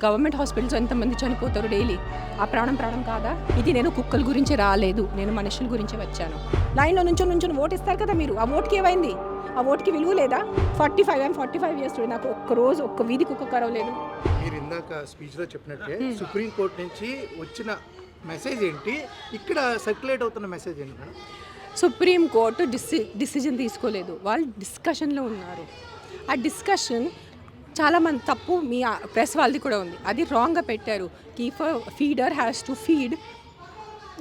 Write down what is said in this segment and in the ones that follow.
Government hospitals ఎంతమంది చనిపోతారు daily. ఆ ప్రాణం కాదా? ఇది నేను కుక్కల గురించి రాలేదు, నేను మనుషుల గురించి వచ్చాను. లైన్లో నుంచొని ఓటు ఇస్తారు కదా మీరు, ఆ ఓటుకి ఏమైంది? ఆ ఓటుకి విలువ లేదా? 45 years నాకు ఒక్కరోజు ఒక్క వీధికి ఒక్క కరవ లేదు. మీరు ఇందాక స్పీచ్లో చెప్పినట్టే సుప్రీంకోర్టు నుంచి వచ్చిన మెసేజ్ ఏంటి, ఇక్కడ సర్క్యులేట్ అవుతున్న మెసేజ్ ఏంటి మేడం? సుప్రీంకోర్టు డిసిజన్ తీసుకోలేదు, వాళ్ళు డిస్కషన్లో ఉన్నారు. ఆ డిస్కషన్ చాలామంది తప్పు, మీ ప్రెస్ వాళ్ళది కూడా ఉంది, అది రాంగ్గా పెట్టారు. ఫీడర్ హ్యాస్ టు ఫీడ్,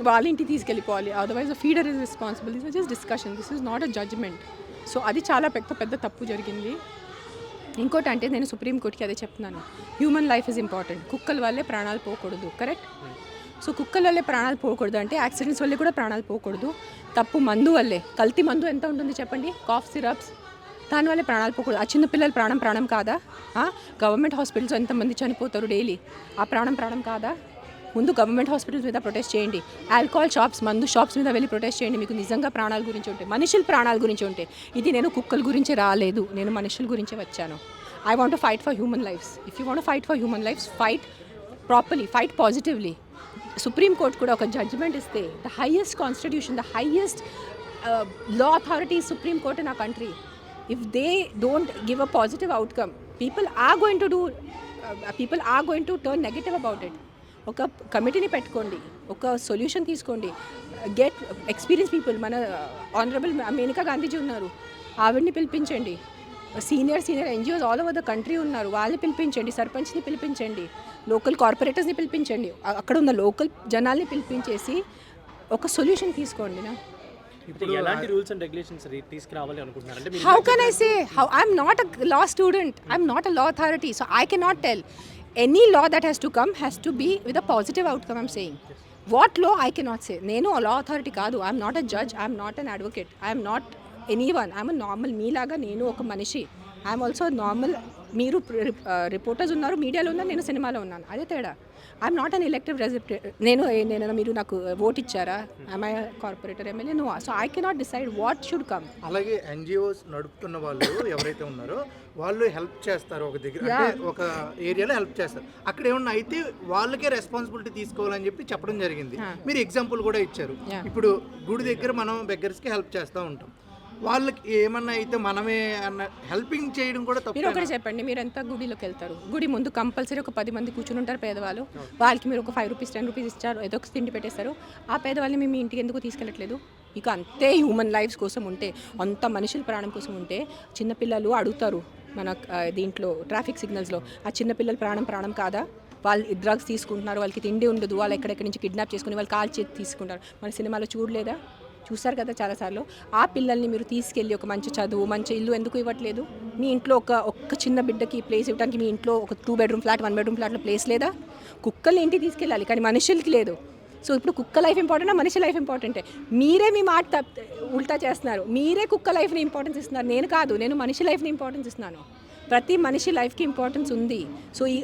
వాళ్ళ ఇంటికి తీసుకెళ్ళిపోవాలి, otherwise feeder is responsible. This is just discussion, this is not a judgement. So అది చాలా పెద్ద తప్పు జరిగింది. ఇంకోటి అంటే నేను సుప్రీంకోర్టుకి అదే చెప్తున్నాను, హ్యూమన్ లైఫ్ ఇస్ ఇంపార్టెంట్. కుక్కల వల్లే ప్రాణాలు పోకూడదు, కరెక్ట్? సో కుక్కల వల్లే ప్రాణాలు పోకూడదు అంటే యాక్సిడెంట్స్ వల్లే కూడా ప్రాణాలు పోకూడదు. తప్పు మందు వల్లే, కల్తీ మందు ఎంత ఉంటుంది చెప్పండి, కాఫ్ సిరప్స్, దానివల్లే ప్రాణాలు పోకూడదు. ఆ చిన్న పిల్లల ప్రాణం కాదా? గవర్నమెంట్ హాస్పిటల్స్ ఎంతమంది చనిపోతారు డైలీ, ఆ ప్రాణం కాదా? ముందు గవర్నమెంట్ హాస్పిటల్స్ మీద ప్రొటెస్ట్ చేయండి, ఆల్కహాల్ షాప్స్, మందు షాప్స్ మీద వెళ్ళి ప్రొటెస్ట్ చేయండి. మీకు నిజంగా ప్రాణాల గురించి ఉంటే, మనుషుల ప్రాణాల గురించి ఉంటే. ఇది నేను కుక్కల గురించి రాలేదు, నేను మనుషుల గురించి వచ్చాను. I want to fight for human lifes. If you want to fight for human lifes, fight properly, fight positively. Supreme court కూడా ఒక జడ్జ్మెంట్ ఇస్తే, the highest constitution, the highest law authority is Supreme Court in our country. If they don't give a positive outcome, people are going to turn negative about it. ఒక కమిటీని పెట్టుకోండి, ఒక solution తీసుకోండి, get experience people. మన honourable Menaka Gandhiji ఉన్నారు, ఆవిడని పిలిపించండి. Senior NGOs all over the country ఉన్నారు, వాళ్ళని పిలిపించండి. సర్పంచ్ని పిలిపించండి, లోకల్ కార్పొరేటర్స్ని పిలిపించండి, అక్కడ ఉన్న లోకల్ జనాల్ని పిలిపించేసి ఒక సొల్యూషన్ తీసుకోండి. ఇప్పుడు ఎలాంటి రూల్స్ అండ్ రెగ్యులేషన్స్ తీసుకురావాలి అనుకుంటున్నారు అంటే? How can I say? I'm not a law student, I'm not a law authority, so I cannot tell. Any law that has to come has to be with a positive outcome, I'm saying. What law I cannot say. నేను a law authority కాదు, I'm not a judge, I'm not an advocate, I'm not anyone, I'm a normal, మీలాగా నేను ఒక మనిషి. I'm also normal. మీరు reporters ఉన్నారు, మీడియాలో ఉన్నారు, నేను సినిమాలో ఉన్నాను, అదే తేడా. I'm not an elective representative. మీరు నాకు ఓట్ ఇచ్చారా? I'm I corporator, MLA? No. So I cannot decide what should come. అలాగే ఎన్జిఓస్ నడుపుతున్న వాళ్ళు ఎవరైతే ఉన్నారో వాళ్ళు హెల్ప్ చేస్తారు, ఒక దగ్గర అంటే ఒక ఏరియాలో హెల్ప్ చేస్తారు. అక్కడ ఏమన్నా అయితే వాళ్ళకే రెస్పాన్సిబిలిటీ తీసుకోవాలని చెప్పి చెప్పడం జరిగింది. మీరు ఎగ్జాంపుల్ కూడా ఇచ్చారు. ఇప్పుడు గుడి దగ్గర మనం బెగ్గర్స్కి హెల్ప్ చేస్తూ ఉంటాం, వాళ్ళకి ఏమన్నా అయితే మనమే అన్న హెల్పింగ్ చేయడం కూడా తప్పు. మీరు ఒకటి చెప్పండి, మీరు ఎంత గుడిలోకి వెళ్తారు? గుడి ముందు కంపల్సరీ ఒక 10 మంది కూర్చుని ఉంటారు పేదవాళ్ళు, వాళ్ళకి మీరు ఒక 5 రూపీస్ 10 రూపీస్ ఇచ్చారు, ఏదో ఒక తిండి పెట్టేస్తారు. ఆ పేదవాళ్ళని మేము ఇంటికి ఎందుకు తీసుకెళ్ళట్లేదు? ఇక అంతే హ్యూమన్ లైఫ్స్ కోసం ఉంటే, అంత మనుషుల ప్రాణం కోసం ఉంటే, చిన్నపిల్లలు అడుగుతారు మన దీంట్లో ట్రాఫిక్ సిగ్నల్స్లో, ఆ చిన్నపిల్లల ప్రాణం కాదా? వాళ్ళు డ్రగ్స్ తీసుకుంటున్నారు, వాళ్ళకి తిండి ఉండదు, వాళ్ళు ఎక్కడెక్కడి నుంచి కిడ్నాప్ చేసుకుని వాళ్ళు కాల్ చేతి తీసుకుంటారు. మన సినిమాలో చూడలేదా? చూసారు కదా చాలాసార్లు. ఆ పిల్లల్ని మీరు తీసుకెళ్ళి ఒక మంచి చదువు, మంచి ఇల్లు ఎందుకు ఇవ్వట్లేదు? మీ ఇంట్లో ఒక్క చిన్న బిడ్డకి ప్లేస్ ఇవ్వడానికి మీ ఇంట్లో ఒక 2 bedroom ఫ్లాట్ 1 bedroom ఫ్లాట్లో ప్లేస్ లేదా? కుక్కల్ని ఇంటికి తీసుకెళ్ళాలి, కానీ మనుషులకి లేదు. సో ఇప్పుడు కుక్క లైఫ్ ఇంపార్టెంటా, మనిషి లైఫ్ ఇంపార్టెంటే? మీరే మీ మాట ఉల్టా చేస్తున్నారు. మీరే కుక్క లైఫ్ని ఇంపార్టెన్స్ ఇస్తున్నారు, నేను కాదు. నేను మనిషి లైఫ్ని ఇంపార్టెన్స్ ఇస్తున్నాను. ప్రతి మనిషి లైఫ్కి ఇంపార్టెన్స్ ఉంది. సో ఈ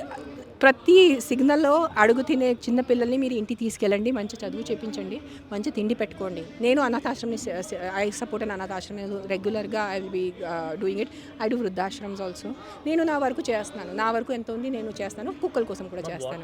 ప్రతి సిగ్నల్లో అడుగు తినే చిన్న పిల్లల్ని మీరు ఇంటికి తీసుకెళ్ళండి, మంచి చదువు చేయించండి, మంచి తిండి పెట్టుకోండి. నేను అనాథాశ్రమని ఐ సపోర్ట్ అన్ అనాథాశ్రమం రెగ్యులర్గా. I will be doing it. I do వృద్ధాశ్రమ్స్ ఆల్సో. నేను నా వరకు చేస్తున్నాను, నా వరకు ఎంత ఉంది నేను చేస్తాను, కుక్కల కోసం కూడా చేస్తాను.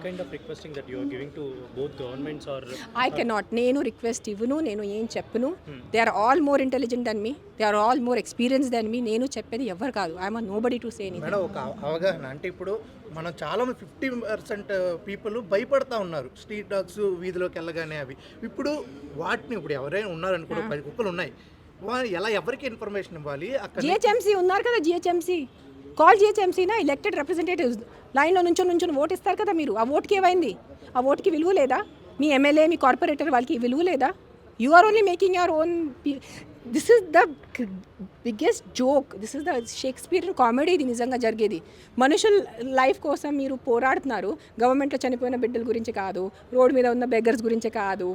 ఐ కెనాట్, నేను రిక్వెస్ట్ ఇవ్వను, నేను ఏం చెప్పను. They are all more intelligent than me, they are all more experience than me. నేను చెప్పేది ఎవరు కాదు. I'm nobody to say anything. Madam ఒక అవగాహన అంటే, ఇప్పుడు మనం చాలా 50% పీపుల్ భయపడతా ఉన్నారు స్ట్రీట్ డాగ్స్ వీధిలోకి వెళ్ళగానే. అవి ఇప్పుడు ఎవరైనా ఉన్నారనుకో, 10 కుక్కలు ఉన్నాయి, ఎవరికి ఇన్ఫర్మేషన్ ఇవ్వాలి? అక్కడ జిహెచ్ఎంసీ ఉన్నారు కదా, జిహెచ్ఎంసీ కాల్ జిహెచ్ఎంసీనా, ఎలక్టెడ్ రిప్రజెంటేటివ్స్. లైన్లో నుంచొని ఓటు ఇస్తారు కదా మీరు, ఆ ఓటుకి ఏమైంది? ఆ ఓటుకి విలువ లేదా? మీ ఎమ్మెల్యే, మీ కార్పొరేటర్, వాళ్ళకి విలువ లేదా? You are only making your own. This is the biggest joke, this is the Shakespeare comedy. ఇది నిజంగా జరిగేది. మనుషుల లైఫ్ కోసం మీరు పోరాడుతున్నారు, గవర్నమెంట్లో చనిపోయిన బిడ్డల గురించి కాదు, రోడ్డు మీద ఉన్న బెగ్గర్స్ గురించి కాదు,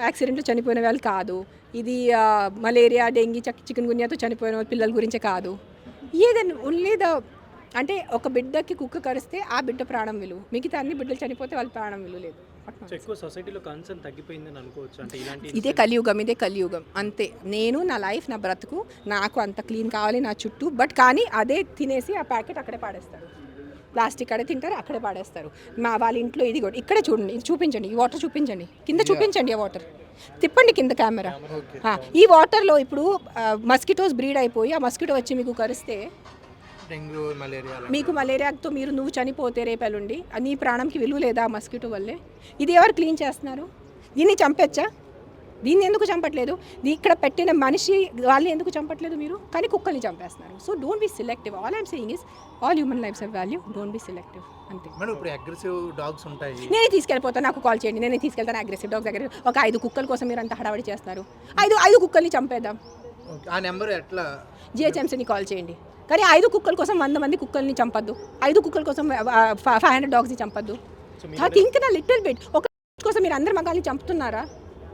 యాక్సిడెంట్లో చనిపోయిన వాళ్ళు కాదు, ఇది మలేరియా, డెంగీ, చికెన్ గున్యాతో చనిపోయిన పిల్లల గురించి కాదు. ఏదైనా ఓన్లీ ద అంటే ఒక బిడ్డకి కుక్క కరిస్తే ఆ బిడ్డ ప్రాణం విలువ, మిగతా అన్ని బిడ్డలు చనిపోతే వాళ్ళ ప్రాణం విలువ లేదు. ఇదే కలియుగం అంతే. నేను నా లైఫ్, నా బ్రతుకు, నాకు అంత క్లీన్ కావాలి నా చుట్టూ, బట్ కానీ అదే తినేసి ఆ ప్యాకెట్ అక్కడే పాడేస్తాడు. ప్లాస్టిక్ అడే తింటారు, అక్కడే పాడేస్తారు. వాళ్ళ ఇంట్లో ఇది కూడా ఇక్కడే చూడండి, ఇది చూపించండి, ఈ వాటర్ చూపించండి, కింద చూపించండి ఆ వాటర్, తిప్పండి కింద కెమెరా. ఈ వాటర్లో ఇప్పుడు మస్కిటోస్ బ్రీడ్ అయిపోయి ఆ మస్కిటో వచ్చి మీకు కరిస్తే డెంగ్యూ, మలేరియా మీకు మలేరియాతో నువ్వు చనిపోతే రేపెల్లుండి నీ ప్రాణంకి విలువ లేదా ఆ మస్కిటో వల్లే? ఇది ఎవరు క్లీన్ చేస్తున్నారు? దీన్ని చంపచ్చా? దీన్ని ఎందుకు చంపట్లేదు? ఇక్కడ పెట్టిన మనిషి వాళ్ళని ఎందుకు చంపట్లేదు మీరు? కానీ కుక్కల్ని చంపేస్తున్నారు. So don't be selective. All I'm saying is all human lifes have value, don't be selective, అంతే. మేడం ఇప్పుడు అగ్రెసివ్ డాగ్స్ ఉంటాయి, నేనే తీసుకెళ్ళిపోతాను, నాకు కాల్ చేయండి, నేనే తీసుకెళ్తాను అగ్రెసివ్ డాగ్స్ దగ్గర. ఒక 5 కుక్కల కోసం మీరు అంత హడావడి చేస్తారు. 5 కుక్కల్ని చంపేద్దాం. ఆ నెంబర్ ఎట్లా? జిహెచ్ఎంసీని కాల్ చేయండి. కానీ 5 కుక్కల కోసం 100 మంది కుక్కల్ని చంపద్దు. 5 కుక్కల కోసం 500 డాగ్స్ని చంపద్దు. థింక్ నా లిటిల్ బిట్. ఒక కోసం మీరు అందరు మగాల్ని చంపుతున్నారా?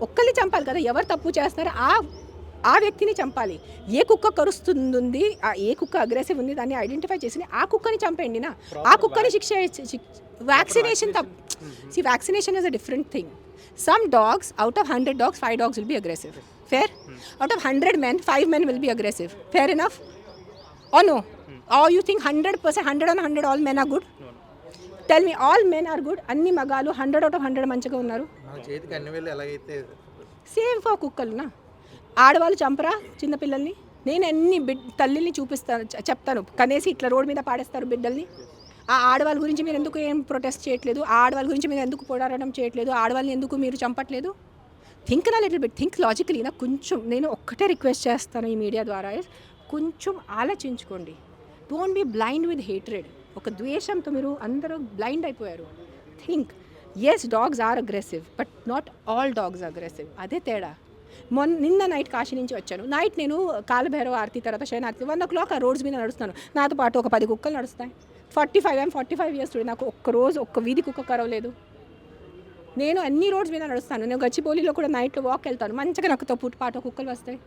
ఒక్కరిని చంపాలి కదా. ఎవరు తప్పు చేస్తున్నారో ఆ వ్యక్తిని చంపాలి. ఏ కుక్క కరుస్తుంది, ఏ కుక్క అగ్రెసివ్ ఉంది దాన్ని ఐడెంటిఫై చేసి ఆ కుక్కని చంపేయండి నా. ఆ కుక్కని vaccination vaccination is a different thing. Some dogs, out of 100 dogs 5 dogs will be aggressive. Fair? Out of 100 men 5 men will be aggressive. Fair enough? Or no? Or you think 100%, 100 on 100 all men are good? Tell me, all men are good? అన్ని మగాలు 100 out of 100 మంచిగా ఉన్నారు? నా చేతికి అన్ని వేలు ఎలాగైతే same for కుక్కలునా. ఆడవాళ్ళు చంపరా చిన్నపిల్లల్ని? నేను ఎన్ని తల్లిని చూపిస్తాను, చెప్తాను, కనేసి ఇట్లా రోడ్డు మీద పాడేస్తారు బిడ్డల్ని. ఆ ఆడవాళ్ళ గురించి మీరు ఎందుకు ఏం ప్రొటెస్ట్ చేయట్లేదు? ఆ ఆడవాళ్ళ గురించి మీరు ఎందుకు పోరాడడం చేయట్లేదు? ఆడవాళ్ళని ఎందుకు మీరు చంపట్లేదు? థింక్ నా లిటిల్ బిట్, థింక్ లాజికలీ. నా కొంచెం నేను ఒక్కటే రిక్వెస్ట్ చేస్తాను ఈ మీడియా ద్వారా, కొంచెం ఆలోచించుకోండి. Don't be blind with hatred. ఒక ద్వేషంతో మీరు అందరూ బ్లైండ్ అయిపోయారు. Think, yes dogs are aggressive but not all dogs aggressive. అదే తేడా. నిన్న నైట్ కాశీ నుంచి వచ్చాను. నైట్ నేను కాలభైరవ ఆరతి తర్వాత శయనారతి 1 o'clock ఆ రోడ్స్ మీద నడుస్తాను. నాతో పాటు ఒక 10 కుక్కలు నడుస్తాయి. 45 years చూడండి, నాకు ఒక్క వీధి కుక్క కరవలేదు. నేను అన్ని రోడ్స్ మీద నడుస్తాను. నేను గచ్చిబౌలిలో కూడా నైట్లో వాక్ వెళ్తాను. మంచిగా నాకు పాటు కుక్కలు వస్తాయి.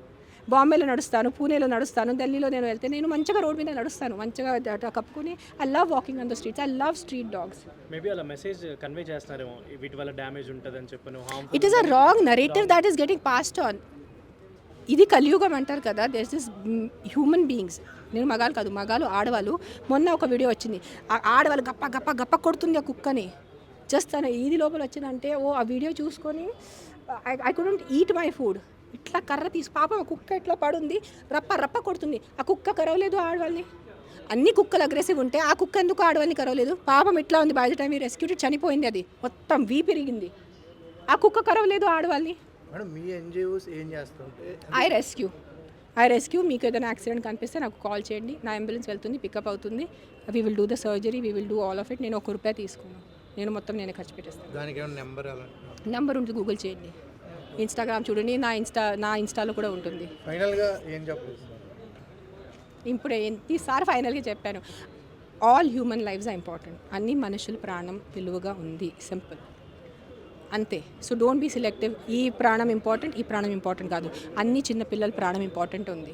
బాంబేలో నడుస్తాను, పూణేలో నడుస్తాను, ఢిల్లీలో నేను వెళ్తే నేను మంచిగా రోడ్ మీద నడుస్తాను, మంచిగా కప్పుకొని. I love walking on the streets, I love street dogs. Maybe అలా మెసేజ్ కన్వే చేస్తున్నారేమో, వీటి వల్ల డ్యామేజ్ ఉంటుందని చెప్పను. It is a wrong narrative that is getting passed on. ఇది కలియుగం అంటారు కదా. There is human beings. నేను మగాలు కాదు, మగాలు ఆడవాళ్ళు. మొన్న ఒక వీడియో వచ్చింది, ఆడవాళ్ళు గప్ప కొడుతుంది ఆ కుక్కని. జస్ట్ తన ఈది లోపల వచ్చిందంటే ఆ వీడియో చూసుకొని I couldn't eat my food. ఇట్లా కర్ర తీసి పాపం ఆ కుక్క ఇట్లా పడుంది, రప్ప కొడుతుంది. ఆ కుక్క కరవలేదు ఆడవాళ్ళని. అన్ని కుక్కలు అగ్రెసివ్ ఉంటే ఆ కుక్క ఎందుకు ఆడవాళ్ళని కరవలేదు? పాపం ఇట్లా ఉంది. బై ద టైం ఈ రెస్క్యూడ్ చనిపోయింది, అది మొత్తం పెరిగింది. ఆ కుక్క కరవలేదు ఆడవాళ్ళని. మేడం మీ ఎన్జిఓస్ ఏం చేస్తుంటే? I rescue. మీకు ఏదైనా యాక్సిడెంట్ కనిపిస్తే నాకు కాల్ చేయండి, నా అంబులెన్స్ వెళ్తుంది, పికప్ అవుతుంది. We will do the surgery, we will do all of it. నేను ₹1 తీసుకున్నాను, నేను మొత్తం నేనే ఖర్చు పెట్టేస్తాను. దానికి ఏమైనా నెంబర్ ఉంటుంది, గూగుల్ చేయండి. ఇన్స్టాగ్రామ్ చూడండి, నా ఇన్స్టాలో కూడా ఉంటుంది. ఫైనల్గా ఏం చెప్పాలి? ఇప్పుడు ఈసారి ఫైనల్గా చెప్పాను, all human lifes are important. అన్ని మనుషుల ప్రాణం విలువగా ఉంది, సింపుల్, అంతే. So don't be selective. ఈ ప్రాణం ఇంపార్టెంట్, ఈ ప్రాణం ఇంపార్టెంట్ కాదు. అన్ని చిన్నపిల్లల ప్రాణం ఇంపార్టెంట్ ఉంది.